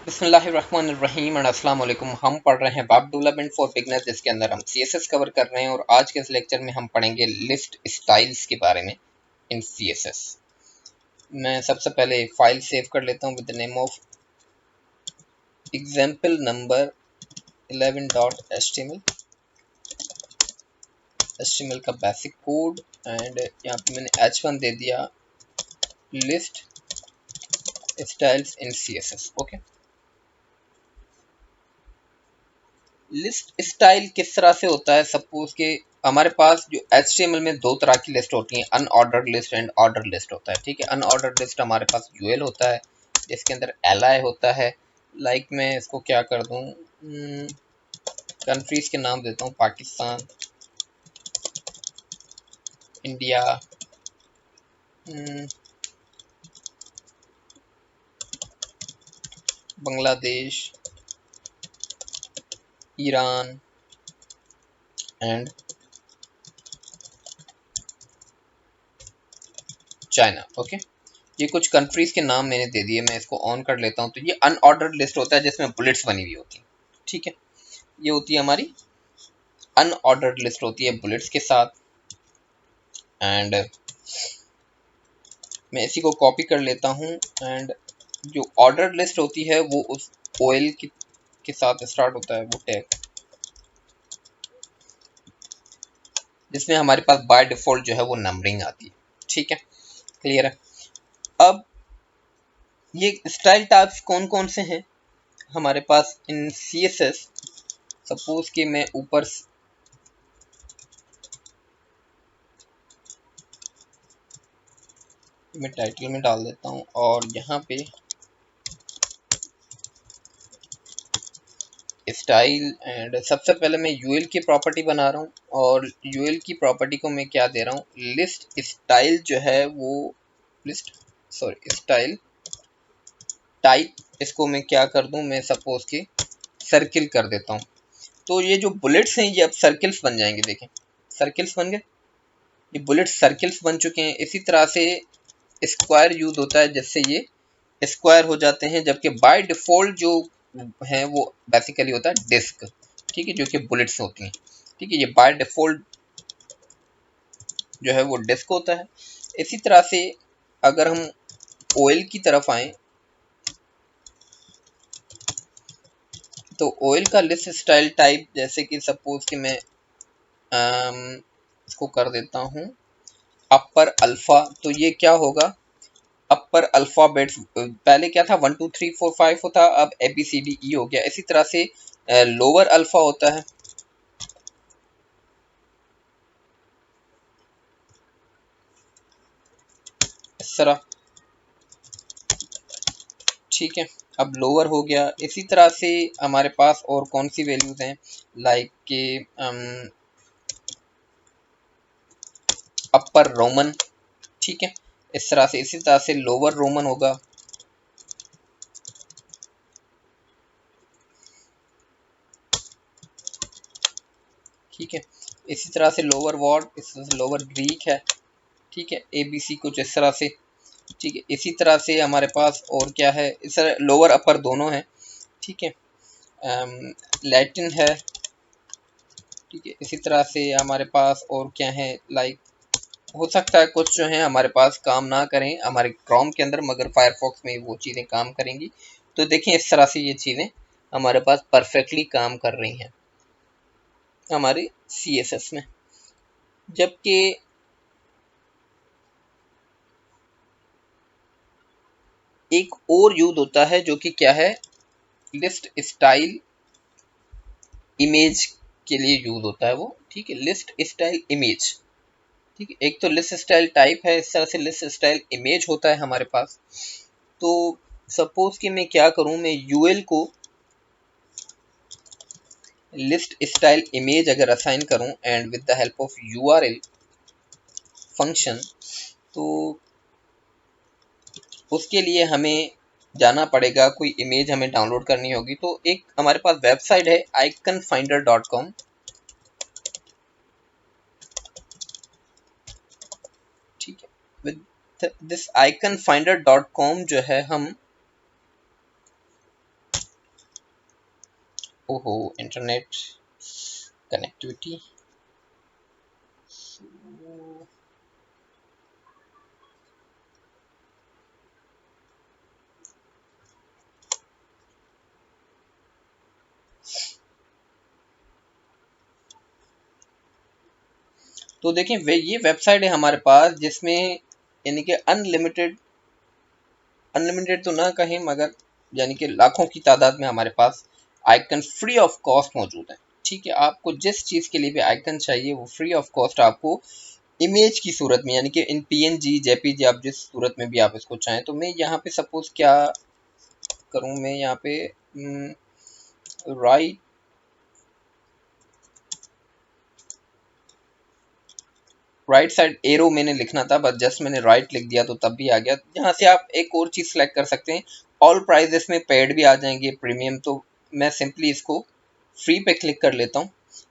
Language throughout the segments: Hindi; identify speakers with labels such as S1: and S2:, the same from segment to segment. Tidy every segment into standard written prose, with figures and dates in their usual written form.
S1: बिस्मिल्लाहिर्रहमानिर्रहीम और अस्सलाम वालेकुम। हम पढ़ रहे हैं वेब डेवलपमेंट फॉर बिगनर्स, जिसके अंदर हम सीएसएस कवर कर रहे हैं और आज के इस लेक्चर में हम पढ़ेंगे लिस्ट स्टाइल्स के बारे में इन सीएसएस। मैं सबसे पहले एक फाइल सेव कर लेता हूँ with the name of example number 11.html, HTML का बेसिक कोड, एंड यहाँ पे मैंने h1 दे दिया, लिस्ट स्टाइल्स इन सीएसएस। ओके, लिस्ट स्टाइल किस तरह से होता है? सपोज के हमारे पास जो HTML में दो तरह की लिस्ट होती हैं, unordered list and order list होता है। ठीक है, अनऑर्डर्ड लिस्ट हमारे पास यूएल होता है जिसके अंदर li होता है। लाइक मैं इसको क्या कर दूं, कंट्रीज के नाम देता हूं, Pakistan, India, Bangladesh, Iran and China. Okay, ये कुछ कंट्रीज के नाम मैंने दे दिए। मैं इसको ऑन कर लेता हूँ। तो ये अनऑर्डर्ड लिस्ट होता है जिसमें बुलेट्स बनी हुई होती हैं। ठीक है, ये होती है हमारी अनऑर्डर्ड लिस्ट, होती है बुलेट्स के साथ। एंड मैं इसी को कॉपी कर लेता हूँ। एंड जो ऑर्डर्ड लिस्ट होती है वो उस ओएल के साथ स्टार्ट होता है, वो टैग, जिसमें हमारे पास बाय डिफॉल्ट जो है वो नंबरिंग आती है। ठीक है, क्लियर है। अब ये स्टाइल टाइप्स कौन कौन से हैं हमारे पास इन सीएसएस? सपोज कि मैं ऊपर मैं टाइटल में डाल देता हूँ और यहाँ पे स्टाइल, एंड सबसे पहले मैं यूएल की प्रॉपर्टी बना रहा हूँ और यूएल की प्रॉपर्टी को मैं क्या दे रहा हूँ, लिस्ट स्टाइल जो है वो स्टाइल टाइप, इसको मैं क्या कर दूं, मैं सपोज कि सर्किल कर देता हूँ। तो ये जो बुलेट्स हैं ये अब सर्किल्स बन जाएंगे। देखें, सर्किल्स बन गए, ये बुलेट्स सर्किल्स बन चुके हैं। इसी तरह से स्क्वायर यूज होता है जिससे ये स्क्वायर हो जाते हैं, जबकि बाय डिफॉल्ट जो है वो बेसिकली होता है डिस्क। ठीक है, जो कि बुलेट्स होती हैं। ठीक है, ये बाय डिफॉल्ट जो है वो डिस्क होता है। इसी तरह से अगर हम ओएल की तरफ आए तो ओएल का लिस्ट स्टाइल टाइप, जैसे कि सपोज कि मैं इसको कर देता हूँ अपर अल्फा, तो ये क्या होगा, अपर अल्फाबेट्स। पहले क्या था, 1 2 3 4 5 होता, अब ABCDE हो गया। इसी तरह से लोअर अल्फा होता है, इस तरह। ठीक है, अब लोअर हो गया। इसी तरह से हमारे पास और कौन सी वैल्यूज हैं, लाइक के अपर रोमन। ठीक है, इस तरह से। इसी तरह से लोअर रोमन होगा। ठीक है, इसी तरह से लोअर वॉर्ड, इस तरह से लोअर ग्रीक है। ठीक है, ABC कुछ इस तरह से। ठीक है, इसी तरह से हमारे पास और क्या है, इस तरह लोअर अपर दोनों हैं। ठीक है, लैटिन है। ठीक है, इसी तरह से हमारे पास और क्या है, लाइक हो सकता है कुछ जो है हमारे पास काम ना करें हमारे क्रोम के अंदर, मगर फायरफॉक्स में वो चीज़ें काम करेंगी। तो देखें, इस तरह से ये चीज़ें हमारे पास परफेक्टली काम कर रही हैं हमारे CSS में। जबकि एक और यूज होता है जो कि क्या है, लिस्ट स्टाइल इमेज के लिए यूज होता है वो। ठीक है, लिस्ट स्टाइल इमेज। ठीक है, एक तो लिस्ट स्टाइल टाइप है, इस तरह से लिस्ट स्टाइल इमेज होता है हमारे पास। तो सपोज कि मैं क्या करूं, मैं यूएल को लिस्ट स्टाइल इमेज अगर असाइन करूं and with the help of URL function, तो उसके लिए हमें जाना पड़ेगा, कोई इमेज हमें डाउनलोड करनी होगी। तो एक हमारे पास वेबसाइट है iconfinder.com। ठीक है, विद दिस iconfinder.com जो है हम ओहो, इंटरनेट कनेक्टिविटी। तो देखें ये वेबसाइट है हमारे पास जिसमें यानी कि अनलिमिटेड, अनलिमिटेड तो ना कहें मगर यानी कि लाखों की तादाद में हमारे पास आइकन फ्री ऑफ कॉस्ट मौजूद है। ठीक है, आपको जिस चीज़ के लिए भी आइकन चाहिए वो फ्री ऑफ कॉस्ट आपको इमेज की सूरत में, यानी कि इन पीएनजी जेपीजी आप जिस सूरत में भी आप इसको चाहें। तो मैं यहाँ पे सपोज क्या करूँ, मैं यहाँ पे राइट राइट साइड एरो मैंने लिखना था, बस जस्ट मैंने राइट लिख दिया तो तब भी आ गया। यहाँ से आप एक और चीज़ सेलेक्ट कर सकते हैं, ऑल प्राइजेस में पेड भी आ जाएंगे, प्रीमियम। तो मैं सिंपली इसको फ्री पे क्लिक कर लेता हूँ।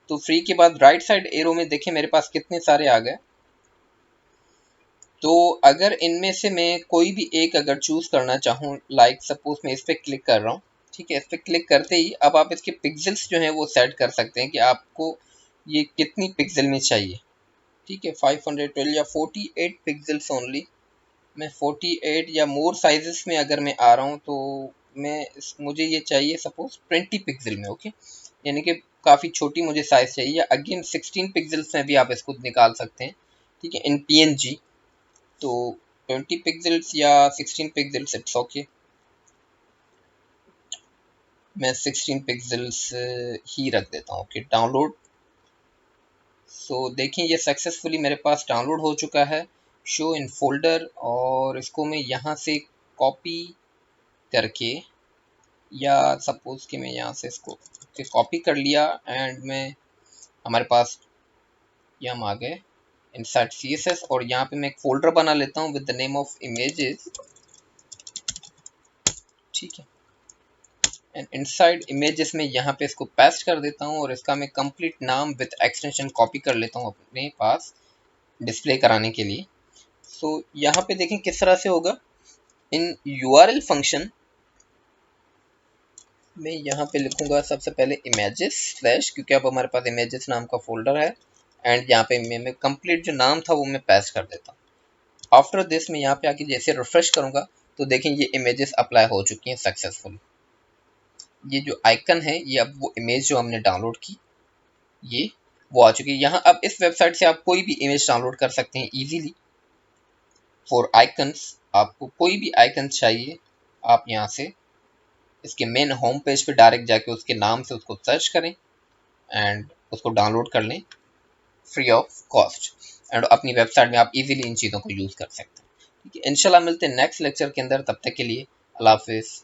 S1: तो फ्री के बाद राइट साइड एरो में देखिए मेरे पास कितने सारे आ गए। तो अगर इनमें से मैं कोई भी एक अगर चूज करना चाहूँ, लाइक सपोज मैं इस पर क्लिक कर रहा हूँ। ठीक है, इस पर क्लिक करते ही अब आप इसके पिक्सल्स जो हैं वो सेट कर सकते हैं कि आपको ये कितनी पिक्सल में चाहिए। ठीक है, 512 या 48 पिक्सल्स ओनली। मैं 48 या मोर साइजेस में अगर मैं आ रहा हूँ तो मुझे ये चाहिए सपोज 20 पिक्सल में। ओके, यानी कि काफ़ी छोटी मुझे साइज चाहिए, या अगेन 16 पिक्सल्स में भी आप इसको निकाल सकते हैं। ठीक है, इन पीएनजी। तो 20 पिक्सल्स या 16 पिक्सल्स, इट्स ओके। मैं 16 पिक्सल्स ही रख देता हूँ। Okay, download. सो देखिए ये सक्सेसफुली मेरे पास डाउनलोड हो चुका है, शो इन फोल्डर। और इसको मैं यहाँ से कॉपी करके, या सपोज कि मैं यहाँ से इसको कॉपी कर लिया एंड मैं हमारे पास ये हम आ गए इनसाइड CSS, और यहाँ पे मैं एक फोल्डर बना लेता हूँ with the name of images. ठीक है, एंड इनसाइड इमेजेस में यहाँ पे इसको पेस्ट कर देता हूँ, और इसका मैं कंप्लीट नाम विद एक्सटेंशन कॉपी कर लेता हूँ अपने पास डिस्प्ले कराने के लिए। सो यहाँ पे देखें किस तरह से होगा। इन URL फंक्शन मैं यहाँ पे लिखूंगा सबसे पहले इमेजेस स्लैश, क्योंकि अब हमारे पास इमेजेस नाम का फोल्डर है। एंड यहाँ पे मैं कंप्लीट जो नाम था वो मैं पेस्ट कर देता हूँ। आफ्टर दिस मैं यहाँ पे आके जैसे रिफ्रेश करूंगा तो देखें ये इमेजेस अप्लाई हो चुकी हैं सक्सेसफुली। ये जो आइकन है ये अब वो इमेज जो हमने डाउनलोड की ये वो आ चुकी है। यहाँ अब इस वेबसाइट से आप कोई भी इमेज डाउनलोड कर सकते हैं इजीली फॉर आइकन्स। आपको कोई भी आइकन चाहिए आप यहाँ से इसके मेन होम पेज पे डायरेक्ट जाके उसके नाम से उसको सर्च करें एंड उसको डाउनलोड कर लें फ्री ऑफ कॉस्ट। एंड अपनी वेबसाइट में आप इजीली इन चीज़ों को यूज़ कर सकते हैं। ठीक है, इंशाल्लाह मिलते हैं नेक्स्ट लेक्चर के अंदर। तब तक के लिए अल्लाह हाफिज़।